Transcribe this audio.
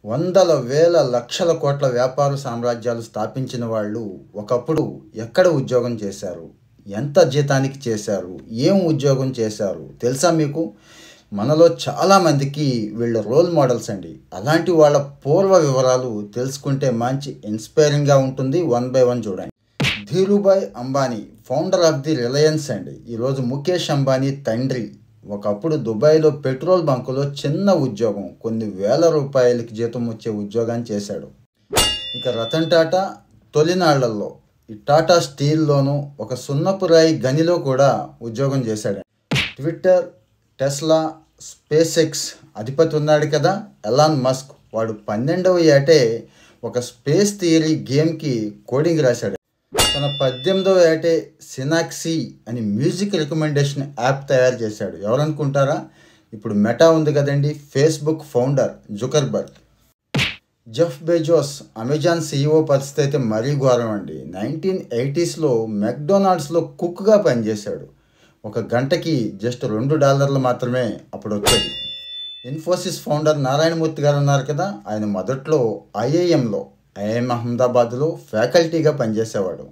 వందల వేల లక్షల కోట్ల వ్యాపార సామ్రాజ్యాలు స్థాపించిన వాళ్ళు ఒకప్పుడు ఎక్కడ ఉద్యోగం చేశారు, ఎంత జీతానికి చేశారు, ఏం ఉద్యోగం చేశారు తెలుసా మీకు? మనలో చాలామందికి వీళ్ళు రోల్ మోడల్స్ అండి. అలాంటి వాళ్ళ పూర్వ వివరాలు తెలుసుకుంటే మంచి ఇన్స్పైరింగ్గా ఉంటుంది. 1 by 1 చూడండి. Dhirubhai Ambani founder of the Reliance అండి. ఈరోజు ముఖేష్ అంబానీ తండ్రి. ఒకప్పుడు దుబాయ్లో పెట్రోల్ బంకులో చిన్న ఉద్యోగం, కొన్ని వేల రూపాయలకి జీతం వచ్చే ఉద్యోగాన్ని చేశాడు. ఇక రతన్ టాటా తొలినాళ్లలో ఈ టాటా స్టీల్లోనూ ఒక సున్నపురాయి గనిలో కూడా ఉద్యోగం చేశాడు. ట్విట్టర్, టెస్లా, స్పేస్ ఎక్స్ అధిపతి ఉన్నాడు కదా ఎలాన్ మస్క్, వాడు 12వ ఏటే ఒక స్పేస్ థియరీ గేమ్కి కోడింగ్ రాశాడు. తన 18వ ఏటే సినాక్సీ అని మ్యూజిక్ రికమెండేషన్ యాప్ తయారు చేశాడు. ఎవరనుకుంటారా? ఇప్పుడు మెటా ఉంది కదండి, Facebook founder Zuckerberg. Jeff Bezos Amazon CEO పరిస్థితి అయితే మరీ ఘోరం అండి. 1980sలో మెక్డొనాల్డ్స్లో కుక్గా పనిచేశాడు. ఒక గంటకి జస్ట్ $2 మాత్రమే అప్పుడు వచ్చేది. ఇన్ఫోసిస్ ఫౌండర్ నారాయణమూర్తి గారు ఉన్నారు కదా, ఆయన మొదట్లో IIM అహ్మదాబాద్లో ఫ్యాకల్టీగా పనిచేసేవాడు.